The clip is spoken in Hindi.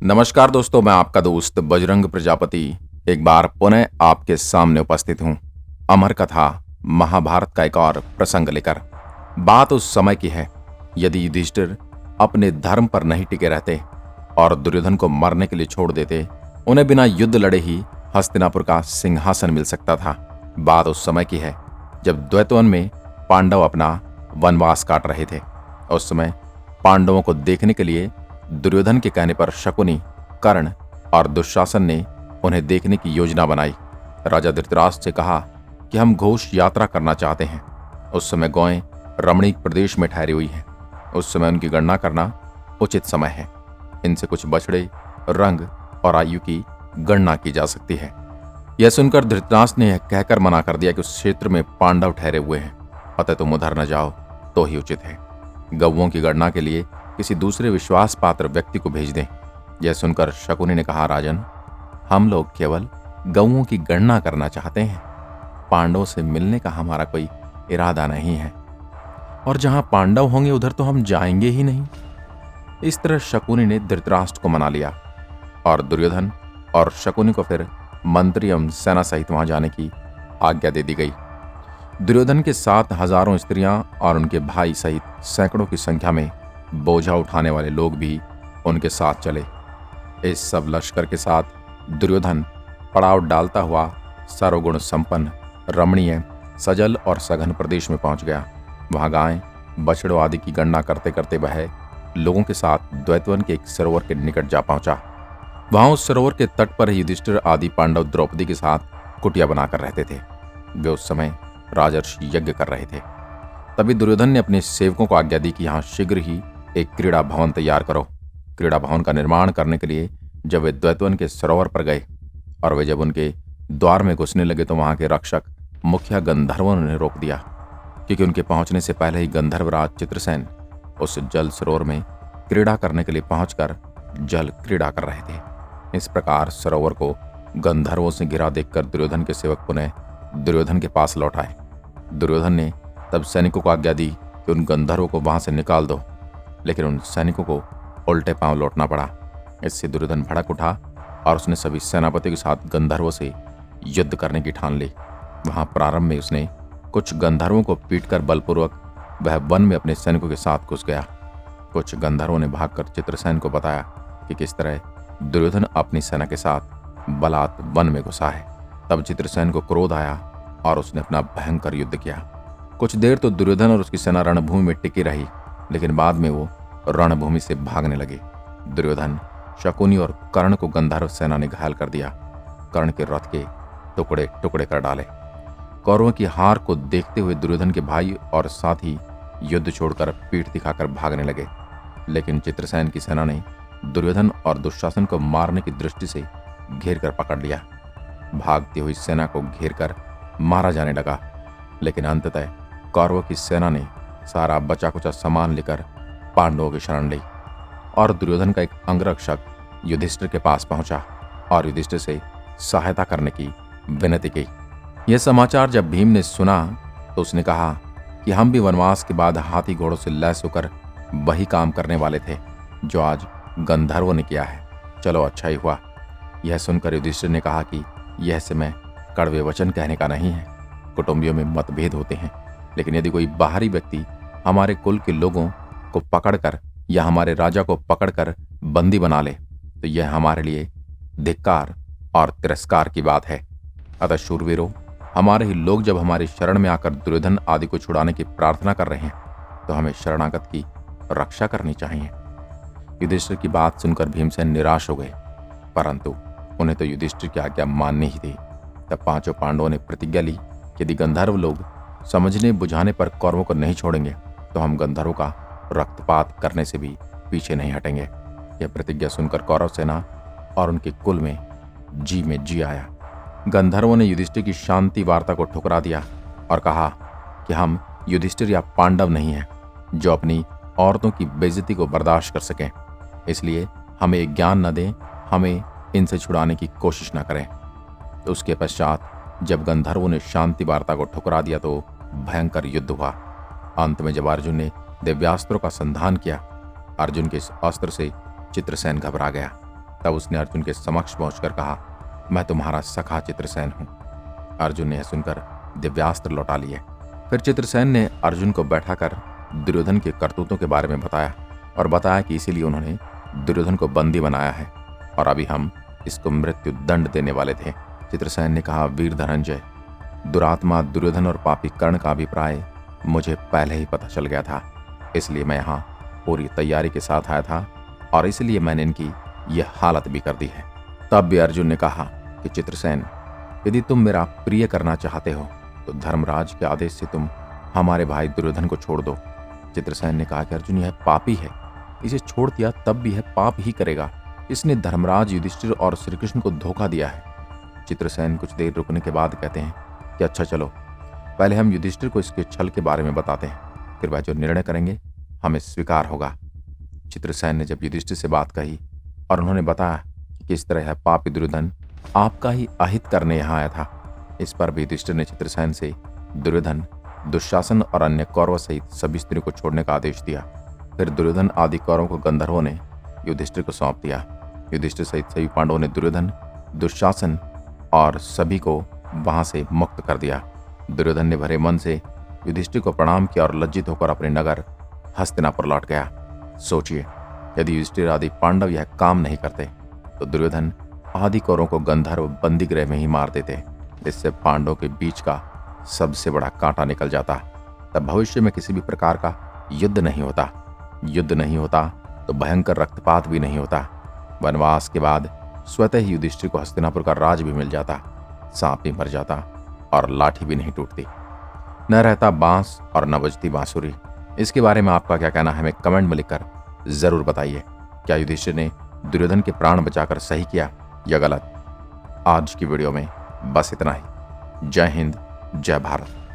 नमस्कार दोस्तों, मैं आपका दोस्त बजरंग प्रजापति एक बार पुनः आपके सामने उपस्थित हूं। अमर कथा महाभारत का एक और प्रसंग लेकर। बात उस समय की है यदि युधिष्ठिर अपने धर्म पर नहीं टिके रहते और दुर्योधन को मरने के लिए छोड़ देते, उन्हें बिना युद्ध लड़े ही हस्तिनापुर का सिंहासन मिल सकता था। बात उस समय की है जब द्वैतवन में पांडव अपना वनवास काट रहे थे। उस समय पांडवों को देखने के लिए दुर्योधन के कहने पर शकुनी, कर्ण और दुशासन ने उन्हें देखने की योजना बनाई। राजा धृतराष्ट्र से कहा कि हम घोष यात्रा करना चाहते हैं। उस समय गौएं रमणीक प्रदेश में ठहरी हुई हैं। उस समय उनकी गणना करना उचित समय है। इनसे कुछ बछड़े, रंग और आयु की गणना की जा सकती है। यह सुनकर धृतराष्ट्र ने यह कहकर मना कर दिया कि उस क्षेत्र में पांडव ठहरे हुए हैं, अतः तुम उधर न जाओ तो ही उचित है। गौओं की गणना के लिए किसी दूसरे विश्वास पात्र व्यक्ति को भेज दें। यह सुनकर शकुनी ने कहा, राजन, हम लोग केवल गौओं की गणना करना चाहते हैं। पांडवों से मिलने का हमारा कोई इरादा नहीं है, और जहां पांडव होंगे उधर तो हम जाएंगे ही नहीं। इस तरह शकुनी ने धृतराष्ट्र को मना लिया और दुर्योधन और शकुनी को फिर मंत्री एवं सेना सहित वहां जाने की आज्ञा दे दी गई। दुर्योधन के साथ हजारों स्त्रियां और उनके भाई सहित सैकड़ों की संख्या में बोझा उठाने वाले लोग भी उनके साथ चले। इस सब लश्कर के साथ दुर्योधन पड़ाव डालता हुआ सर्वगुण संपन्न, रमणीय, सजल और सघन प्रदेश में पहुंच गया। वहां गाय, बछड़ों आदि की गणना करते करते वह लोगों के साथ द्वैतवन के एक सरोवर के निकट जा पहुंचा। वहां उस सरोवर के तट पर युधिष्ठिर आदि पांडव द्रौपदी के साथ कुटिया बनाकर रहते थे। वे उस समय राजर्षि यज्ञ कर रहे थे। तभी दुर्योधन ने अपने सेवकों को आज्ञा दी कि यहां शीघ्र ही एक क्रीड़ा भवन तैयार करो। क्रीड़ा भवन का निर्माण करने के लिए जब वे द्वैतवन के सरोवर पर गए और वे जब उनके द्वार में घुसने लगे तो वहां के रक्षक मुखिया गंधर्वों ने रोक दिया, क्योंकि उनके पहुंचने से पहले ही गंधर्वराज चित्रसेन उस जल सरोवर में क्रीड़ा करने के लिए पहुंचकर जल क्रीड़ा कर रहे थे। इस प्रकार सरोवर को गंधर्वों से घिरा देखकर दुर्योधन के सेवक पुनः दुर्योधन के पास लौट आए। दुर्योधन ने तब सैनिकों को आज्ञा दी कि उन गंधर्वों को वहां से निकाल दो, लेकिन उन सैनिकों को उल्टे पांव लौटना पड़ा। इससे दुर्योधन भड़क उठा और उसने सभी सेनापतियों के साथ गंधर्वों से युद्ध करने की ठान ली। वहां प्रारंभ में उसने कुछ गंधर्वों को पीटकर बलपूर्वक वह वन में अपने सैनिकों के साथ घुस गया। कुछ गंधर्वों ने भागकर चित्रसेन को बताया कि किस तरह दुर्योधन अपनी सेना के साथ बलात् वन में घुसा है। तब चित्रसेन को क्रोध आया और उसने अपना भयंकर युद्ध किया। कुछ देर तो दुर्योधन और उसकी सेना रणभूमि में टिकी रही, लेकिन बाद में वो रणभूमि से भागने लगे। दुर्योधन, शकुनी और कर्ण को गंधर्व सेना ने घायल कर दिया। कर्ण के रथ के टुकड़े टुकड़े कर डाले। कौरवों की हार को देखते हुए दुर्योधन के भाई और साथी युद्ध छोड़कर पीठ दिखाकर भागने लगे, लेकिन चित्रसेन की सेना ने दुर्योधन और दुशासन को मारने की दृष्टि से घेर कर पकड़ लिया। भागती हुई सेना को घेर कर मारा जाने लगा, लेकिन अंततः कौरवों की सेना ने सारा बचा कुचा सामान लेकर पांडवों की शरण ली और दुर्योधन का एक अंगरक्षक युधिष्ठिर के पास पहुंचा और युधिष्ठिर से सहायता करने की विनती की। यह समाचार जब भीम ने सुना तो उसने कहा कि हम भी वनवास के बाद हाथी घोड़ों से लैस होकर वही काम करने वाले थे जो आज गंधर्वों ने किया है। चलो, अच्छा ही हुआ। यह सुनकर युधिष्ठिर ने कहा कि यह समय कड़वे वचन कहने का नहीं है। कुटुंबियों में मतभेद होते हैं, लेकिन यदि कोई बाहरी व्यक्ति हमारे कुल के लोगों को पकड़कर या हमारे राजा को पकड़कर बंदी बना ले तो यह हमारे लिए धिक्कार और तिरस्कार की बात है। अतः शूरवीरों, हमारे ही लोग जब हमारी शरण में आकर दुर्योधन आदि को छुड़ाने की प्रार्थना कर रहे हैं तो हमें शरणागत की रक्षा करनी चाहिए। युधिष्ठिर की बात सुनकर भीमसेन निराश हो गए, परंतु उन्हें तो युधिष्ठिर की आज्ञा माननी ही थी। तब पांचों पांडवों ने प्रतिज्ञा ली कि यदि गंधर्व लोग समझने बुझाने पर कौरवों को नहीं छोड़ेंगे तो हम गंधर्वों का रक्तपात करने से भी पीछे नहीं हटेंगे। यह प्रतिज्ञा सुनकर कौरव सेना और उनके कुल में जी आया। गंधर्वों ने युधिष्ठिर की शांति वार्ता को ठुकरा दिया और कहा कि हम युधिष्ठिर या पांडव नहीं हैं जो अपनी औरतों की बेइज्जती को बर्दाश्त कर सकें, इसलिए हमें ज्ञान न दें, हमें इनसे छुड़ाने की कोशिश न करें। तो उसके पश्चात जब गंधर्वों ने शांति वार्ता को ठुकरा दिया तो भयंकर युद्ध हुआ। अंत में जब अर्जुन ने दिव्यास्त्रों का संधान किया, अर्जुन के इस अस्त्र से चित्रसेन घबरा गया तब उसने अर्जुन के समक्ष पहुंचकर कहा, मैं तुम्हारा सखा चित्रसेन हूं। अर्जुन ने यह सुनकर दिव्यास्त्र लौटा लिए। फिर चित्रसेन ने अर्जुन को बैठाकर दुर्योधन के करतूतों के बारे में बताया और बताया कि इसीलिए उन्होंने दुर्योधन को बंदी बनाया है और अभी हम इसको मृत्यु दंड देने वाले थे। चित्रसेन ने कहा, वीर धनंजय, दुरात्मा दुर्योधन और पापी कर्ण का अभिप्राय मुझे पहले ही पता चल गया था, इसलिए मैं यहाँ पूरी तैयारी के साथ आया था और इसलिए मैंने इनकी यह हालत भी कर दी है। तब भी अर्जुन ने कहा कि चित्रसेन, यदि तुम मेरा प्रिय करना चाहते हो तो धर्मराज के आदेश से तुम हमारे भाई दुर्योधन को छोड़ दो। चित्रसेन ने कहा कि अर्जुन, यह पापी है, इसे छोड़ दिया तब भी यह पाप ही करेगा। इसने धर्मराज, युधिष्ठिर और श्री कृष्ण को धोखा दिया है। चित्रसेन कुछ देर रुकने के बाद कहते हैं कि अच्छा चलो, पहले हम युधिष्ठिर को इसके छल के बारे में बताते हैं, फिर वह जो निर्णय करेंगे हमें स्वीकार होगा। चित्रसेन ने जब युधिष्ठिर से बात कही और उन्होंने बताया कि किस तरह यह पापी दुर्योधन आपका ही अहित करने यहाँ आया था, इस पर भी युधिष्ठिर ने चित्रसेन से दुर्योधन, दुशासन और अन्य कौरवों सहित सभी स्त्रियों को छोड़ने का आदेश दिया। फिर दुर्योधन आदि कौरवों को गंधर्वों ने युधिष्ठिर को सौंप दिया। युधिष्ठिर सहित सभी पांडवों ने दुर्योधन, दुशासन और सभी को वहां से मुक्त कर दिया। दुर्योधन ने भरे मन से युधिष्ठिर को प्रणाम किया और लज्जित होकर अपने नगर हस्तिनापुर लौट गया। सोचिए, यदि युधिष्ठिर आदि पांडव यह काम नहीं करते तो दुर्योधन आदि कौरवों को गंधर्व बंदी गृह में ही मार देते। इससे पांडवों के बीच का सबसे बड़ा कांटा निकल जाता। तब भविष्य में किसी भी प्रकार का युद्ध नहीं होता। युद्ध नहीं होता तो भयंकर रक्तपात भी नहीं होता। वनवास के बाद स्वतः ही युधिष्ठिर को हस्तिनापुर का राज भी मिल जाता, सांप भी मर जाता और लाठी भी नहीं टूटती। न रहता बांस और न बजती बांसुरी। इसके बारे में आपका क्या कहना है, हमें कमेंट में लिखकर जरूर बताइए। क्या युधिष्ठिर ने दुर्योधन के प्राण बचाकर सही किया या गलत? आज की वीडियो में बस इतना ही। जय हिंद, जय भारत।